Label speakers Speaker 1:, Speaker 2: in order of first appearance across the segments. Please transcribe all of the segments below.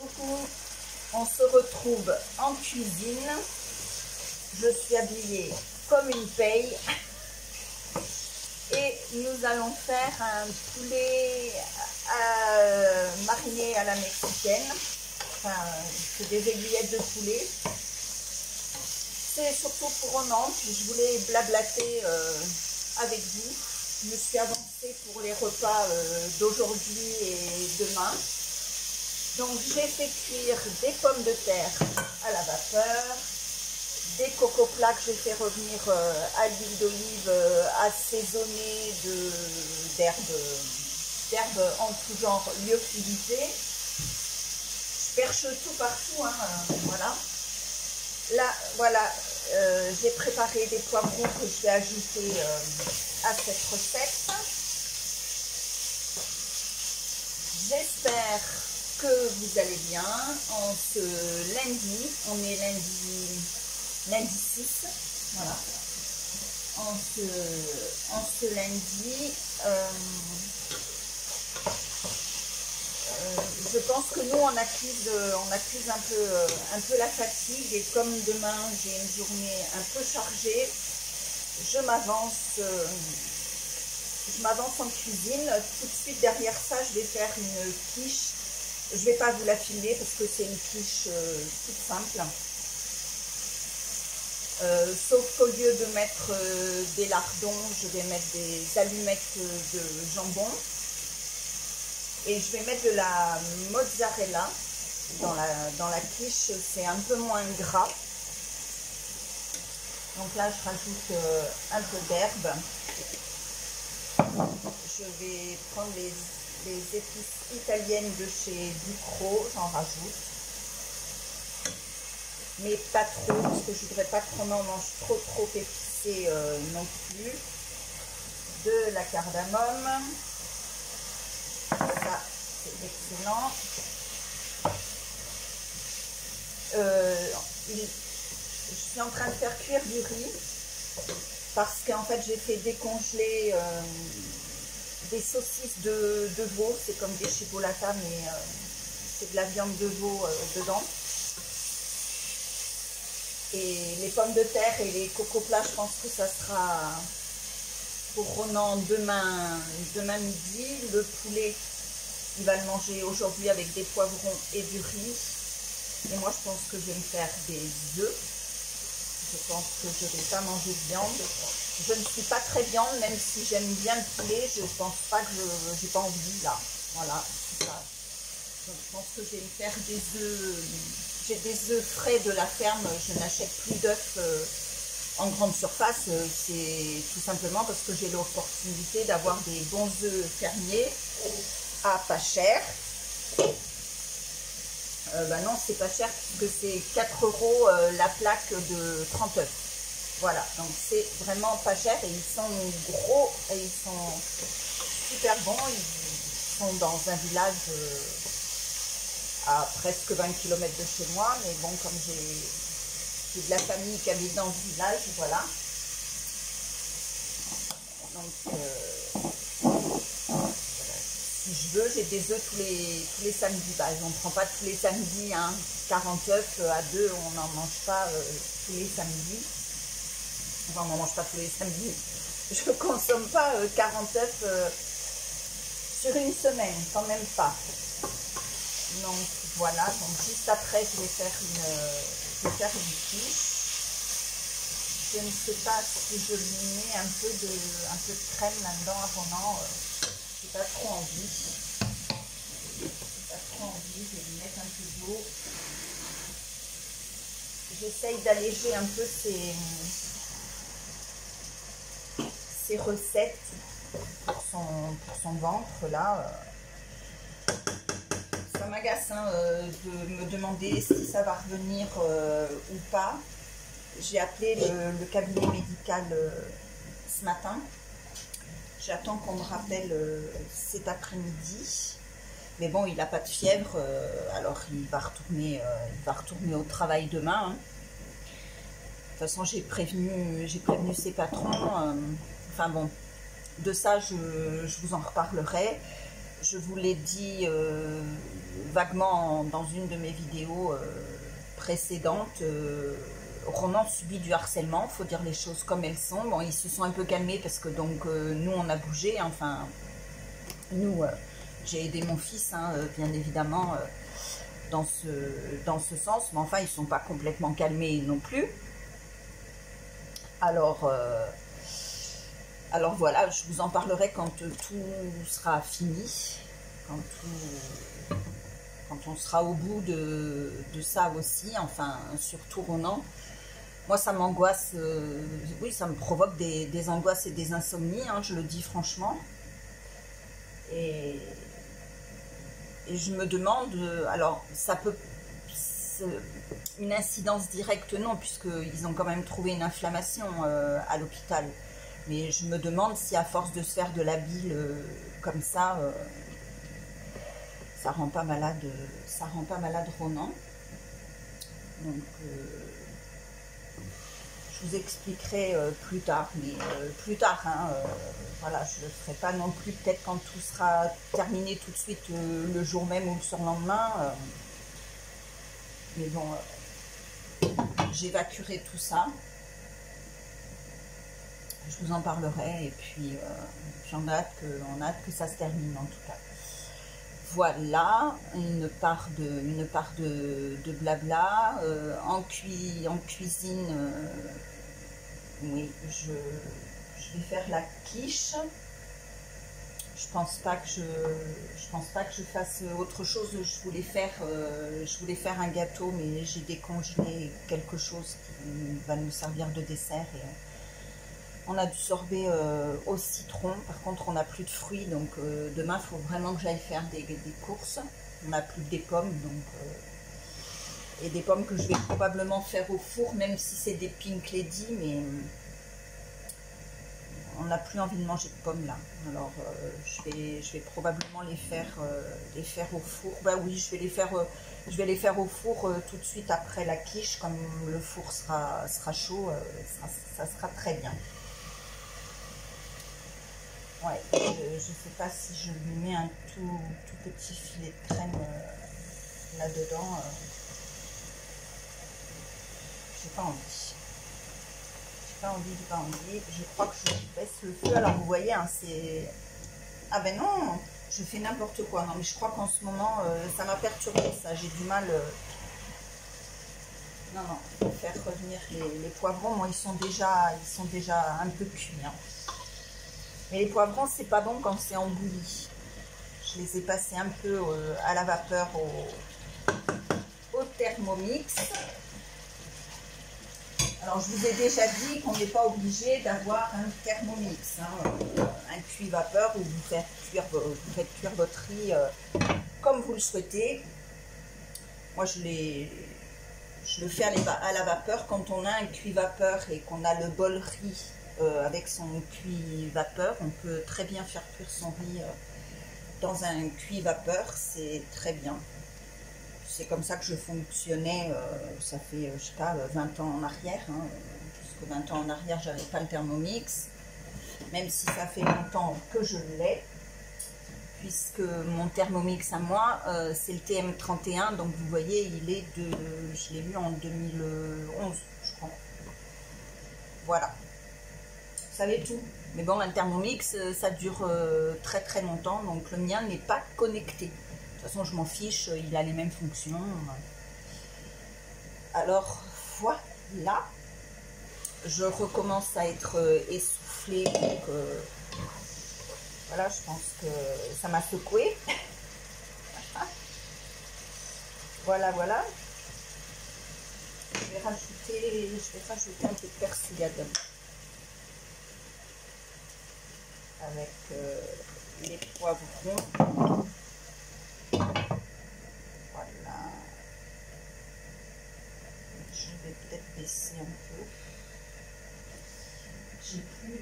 Speaker 1: Coucou, on se retrouve en cuisine. Je suis habillée comme une paye et nous allons faire un poulet mariné à la mexicaine. Enfin, c'est des aiguillettes de poulet. C'est surtout pour Ronan, puis je voulais blablater avec vous. Je me suis avancée pour les repas d'aujourd'hui et demain. Donc j'ai fait cuire des pommes de terre à la vapeur, des cocoplats que j'ai fait revenir à l'huile d'olive assaisonnée d'herbes en tout genre lyophilisées. Je perche tout partout, hein, voilà. Là, voilà, j'ai préparé des poivrons que je vais ajouter à cette recette. J'espère que vous allez bien en ce lundi. On est lundi 6, voilà. En ce lundi, je pense que nous on accuse un peu la fatigue, et comme demain j'ai une journée un peu chargée, je m'avance en cuisine. Tout de suite derrière ça, je vais faire une quiche. Je ne vais pas vous la filmer parce que c'est une quiche toute simple. Sauf qu'au lieu de mettre des lardons, je vais mettre des allumettes de jambon. Et je vais mettre de la mozzarella dans la quiche, c'est un peu moins gras. Donc là, je rajoute un peu d'herbe. Je vais prendre les épices italiennes de chez Ducros, j'en rajoute. Mais pas trop, parce que je ne voudrais pas qu'on en mange trop épicé non plus. De la cardamome. Ça, c'est excellent. Je suis en train de faire cuire du riz parce qu'en fait j'ai fait décongeler des saucisses de veau. C'est comme des chipolatas, mais c'est de la viande de veau dedans. Et les pommes de terre et les cocoplats, je pense que ça sera pour Ronan demain midi. Le poulet, il va le manger aujourd'hui avec des poivrons et du riz. Et moi, je pense que je vais me faire des œufs. Je pense que je ne vais pas manger de viande. Je ne suis pas très viande, même si j'aime bien le poulet. Je ne pense pas que j'ai pas envie là. Voilà, c'est ça. Donc, je pense que je vais me faire des œufs. J'ai des œufs frais de la ferme. Je n'achète plus d'œufs en grande surface. C'est tout simplement parce que j'ai l'opportunité d'avoir des bons œufs fermiers à pas cher. Bah non, c'est pas cher puisque c'est 4 € la plaque de 30 œufs. Voilà, donc c'est vraiment pas cher et ils sont gros et ils sont super bons. Ils sont dans un village à presque 20 km de chez moi, mais bon, comme j'ai de la famille qui habite dans ce village, voilà. Donc, si je veux, j'ai des œufs tous les samedis. Bah, on ne prend pas tous les samedis, hein. 40 œufs à 2, on n'en mange pas tous les samedis. Enfin, on n'en mange pas tous les samedis. Je ne consomme pas 40 œufs sur une semaine, quand même pas. Donc voilà, donc juste après, je vais faire une quiche. Je ne sais pas si je lui mets un peu de crème là-dedans avant. Non, j'ai pas trop envie. Je vais lui mettre un peu d'eau. J'essaye d'alléger un peu ces recettes pour son ventre là. Ça m'agace de me demander si ça va revenir ou pas. J'ai appelé le cabinet médical ce matin. J'attends qu'on me rappelle cet après-midi. Mais bon, il n'a pas de fièvre, alors il va retourner au travail demain. Hein. De toute façon, j'ai prévenu ses patrons. Enfin bon, de ça, je vous en reparlerai. je vous l'ai dit vaguement dans une de mes vidéos précédentes, Ronan subit du harcèlement, faut dire les choses comme elles sont. Bon, ils se sont un peu calmés parce que donc nous on a bougé, enfin nous j'ai aidé mon fils hein, bien évidemment dans ce sens, mais enfin ils sont pas complètement calmés non plus. Alors voilà, je vous en parlerai quand tout sera fini, quand on sera au bout de ça aussi, enfin surtout Ronan. Moi ça m'angoisse, oui ça me provoque des angoisses et des insomnies, hein, je le dis franchement. Et je me demande, alors ça peut, une incidence directe non, puisqu'ils ont quand même trouvé une inflammation à l'hôpital. Mais je me demande si à force de se faire de la bile comme ça rend pas malade Ronan. Donc je vous expliquerai plus tard, mais plus tard, hein, voilà, je ne le ferai pas non plus peut-être quand tout sera terminé tout de suite le jour même ou le surlendemain. Mais bon, j'évacuerai tout ça. Je vous en parlerai et puis on a hâte que ça se termine en tout cas. Voilà, une part de blabla. En cuisine, oui, je vais faire la quiche. Je pense pas que je fasse autre chose. Je voulais faire un gâteau, mais j'ai décongelé quelque chose qui va nous servir de dessert. Et on a du sorbet au citron. Par contre, on n'a plus de fruits, donc demain, il faut vraiment que j'aille faire des courses. On n'a plus que des pommes, donc et des pommes que je vais probablement faire au four, même si c'est des Pink Lady, mais on n'a plus envie de manger de pommes là. Alors je vais probablement les faire au four. Bah oui, je vais les faire au four tout de suite après la quiche, comme le four sera chaud, ça sera très bien. Ouais, je ne sais pas si je lui mets un tout petit filet de crème là-dedans. J'ai pas envie. J'ai pas envie. Je crois que je baisse le feu. Alors vous voyez, hein, c'est... Ah ben non, je fais n'importe quoi. Non, mais je crois qu'en ce moment, ça m'a perturbé, ça. J'ai du mal... Non, je vais faire revenir les poivrons. Moi, ils sont déjà un peu cuits. Hein. Mais les poivrons, c'est pas bon quand c'est en bouillie. Je les ai passés un peu à la vapeur au Thermomix. Alors, je vous ai déjà dit qu'on n'est pas obligé d'avoir un Thermomix, hein, un cuit-vapeur où vous faites cuire votre riz comme vous le souhaitez. Moi, je le fais à la vapeur quand on a un cuit-vapeur et qu'on a le bol riz avec son cuit-vapeur. On peut très bien faire cuire son riz dans un cuit-vapeur, c'est très bien. C'est comme ça que je fonctionnais, ça fait, je sais pas, 20 ans en arrière. Hein, puisque 20 ans en arrière, j'avais pas le Thermomix. Même si ça fait longtemps que je l'ai. Puisque mon Thermomix à moi, c'est le TM31. Donc vous voyez, je l'ai eu en 2011, je crois. Voilà. Vous savez tout. Mais bon, un Thermomix, ça dure très très longtemps. Donc le mien n'est pas connecté. De toute façon, je m'en fiche, il a les mêmes fonctions. Alors, voilà. Je recommence à être essoufflée. Donc, voilà, je pense que ça m'a secoué. Voilà. Je vais rajouter un peu de persillade. Avec les poivrons. Voilà. Je vais peut-être baisser un peu. J'ai plus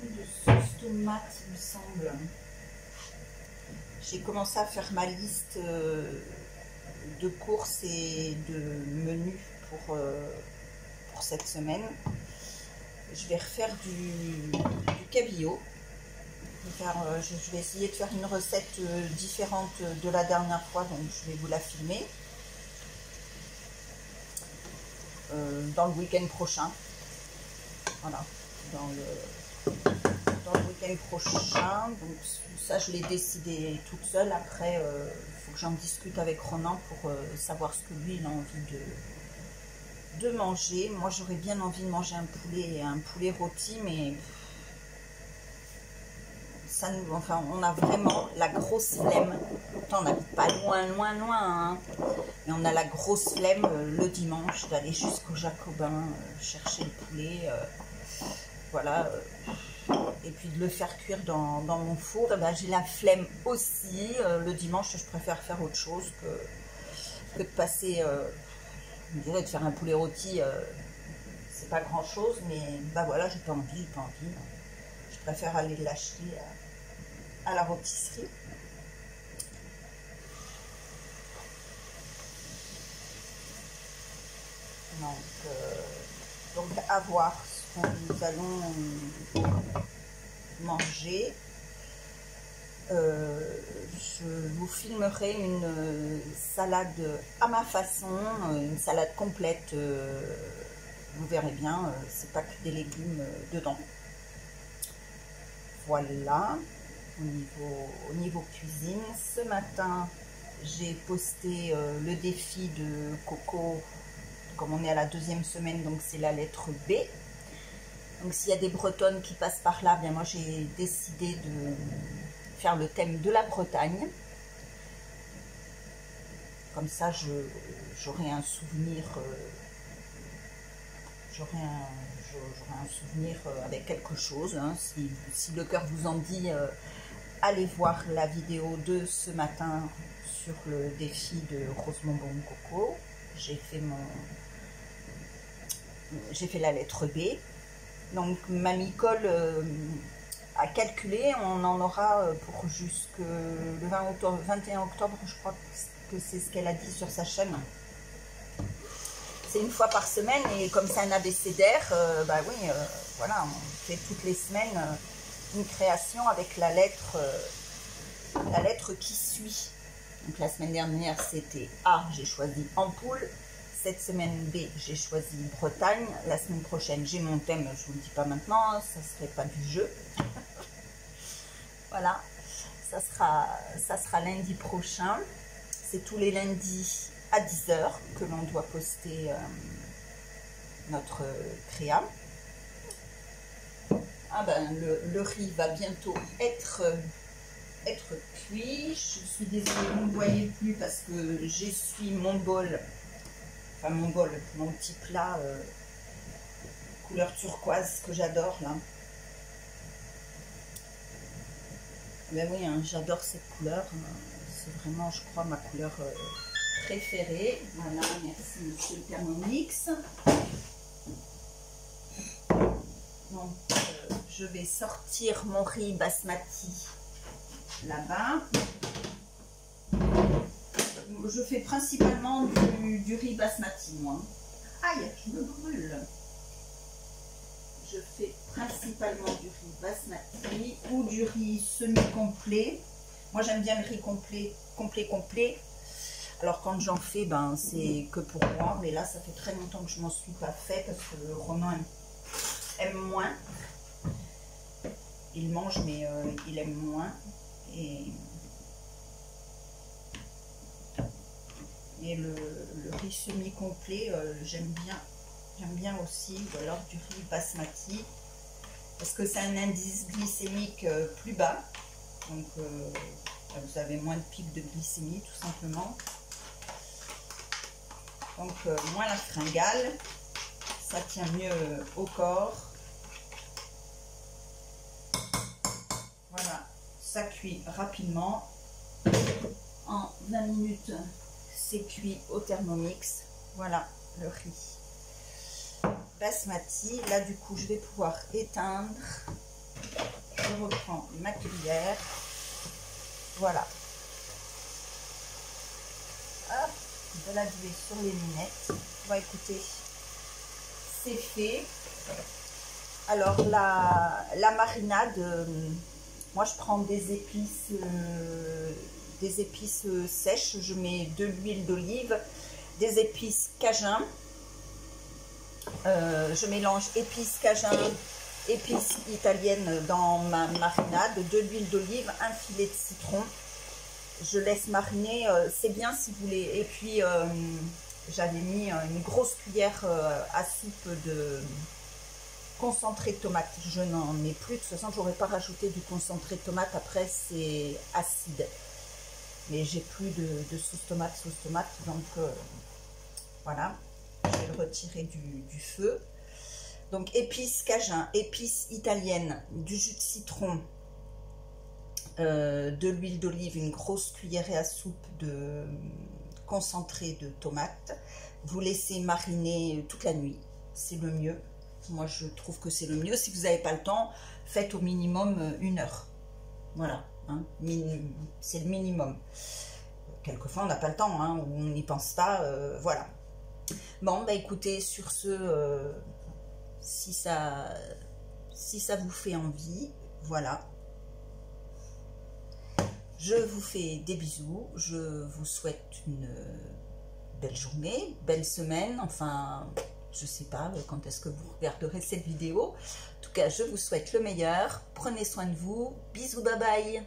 Speaker 1: de sauce tomate, il me semble. J'ai commencé à faire ma liste de courses et de menus pour cette semaine. Je vais refaire du cabillaud. Je vais essayer de faire une recette différente de la dernière fois, donc je vais vous la filmer dans le week-end prochain. Voilà, dans le week-end prochain. Donc ça, je l'ai décidé toute seule. Après, il faut que j'en discute avec Ronan pour savoir ce que lui, il a envie de manger. Moi, j'aurais bien envie de manger un poulet rôti, mais ça nous, enfin, on a vraiment la grosse flemme. Pourtant, on n'habite pas loin, hein, mais on a la grosse flemme le dimanche d'aller jusqu'au Jacobin chercher le poulet. Voilà. Et puis de le faire cuire dans mon four. Et ben, j'ai la flemme aussi. Le dimanche, je préfère faire autre chose que de passer... je dirais de faire un poulet rôti, c'est pas grand chose, mais bah voilà, j'ai pas envie. Je préfère aller l'acheter à la rôtisserie. Donc à voir ce que nous allons manger. Je vous filmerai une salade à ma façon, une salade complète, vous verrez bien, c'est pas que des légumes dedans. Voilà, au niveau cuisine, ce matin j'ai posté le défi de Coco, comme on est à la 2e semaine, donc c'est la lettre B. Donc s'il y a des Bretonnes qui passent par là, bien moi j'ai décidé de faire le thème de la Bretagne. Comme ça, j'aurai un souvenir, avec quelque chose. Hein. Si le cœur vous en dit, allez voir la vidéo de ce matin sur le défi de Rose Bonbon Coco. J'ai fait la lettre B. Donc Mamie Cole a calculé, on en aura pour jusque le 21 octobre, je crois que c'est ce qu'elle a dit sur sa chaîne. C'est une fois par semaine et comme c'est un abécédaire, bah oui, voilà, on fait toutes les semaines une création avec la lettre qui suit. Donc la semaine dernière c'était A, j'ai choisi ampoule. Cette semaine B, j'ai choisi Bretagne. La semaine prochaine, j'ai mon thème, je ne vous le dis pas maintenant, ça ne serait pas du jeu. Voilà, ça sera lundi prochain. C'est tous les lundis à 10 h que l'on doit poster notre créa. Ah ben, le riz va bientôt être cuit. Je suis désolée, vous ne me voyez plus parce que j'essuie mon bol. Enfin mon petit plat couleur turquoise que j'adore là. Ben oui, hein, j'adore cette couleur. C'est vraiment, je crois, ma couleur préférée. Voilà, merci monsieur le Thermomix. Donc, je vais sortir mon riz basmati là-bas. Je fais principalement du riz basmati, moi. Aïe, je me brûle. Je fais principalement du riz basmati ou du riz semi-complet. Moi, j'aime bien le riz complet. Alors, quand j'en fais, ben, c'est que pour moi. Mais là, ça fait très longtemps que je m'en suis pas fait parce que Ronan aime moins. Il mange, mais il aime moins. Et le riz semi-complet, j'aime bien aussi, ou alors du riz basmati, parce que c'est un indice glycémique plus bas, donc vous avez moins de pics de glycémie tout simplement, donc moins la fringale, ça tient mieux au corps. Voilà, ça cuit rapidement, en 20 minutes. C'est cuit au Thermomix. Voilà le riz basmati. Là, du coup, je vais pouvoir éteindre. Je reprends ma cuillère. Voilà. Hop, de la buée sur les lunettes. Bon, écoutez, c'est fait. Alors, la marinade, Moi, je prends des épices sèches. Je mets de l'huile d'olive, des épices cajun. Je mélange épices cajun, épices italiennes dans ma marinade, de l'huile d'olive, un filet de citron. Je laisse mariner, c'est bien si vous voulez. Et puis, j'avais mis une grosse cuillère à soupe de concentré de tomate. Je n'en ai plus, de toute façon, j'aurais pas rajouté du concentré de tomate. Après, c'est acide. Mais j'ai plus de sauce tomate, donc voilà. Je vais le retirer du feu. Donc, épices cajun, épices italiennes, du jus de citron, de l'huile d'olive, une grosse cuillère à soupe de concentré de tomate. Vous laissez mariner toute la nuit, c'est le mieux. Moi, je trouve que c'est le mieux. Si vous n'avez pas le temps, faites au minimum 1 heure. Voilà, hein, c'est le minimum. Quelquefois, on n'a pas le temps, hein, on n'y pense pas, voilà. Bon, bah écoutez, sur ce, si ça vous fait envie, voilà. Je vous fais des bisous, je vous souhaite une belle journée, belle semaine, enfin, je ne sais pas quand est-ce que vous regarderez cette vidéo. En tout cas, je vous souhaite le meilleur, prenez soin de vous, bisous, bye bye.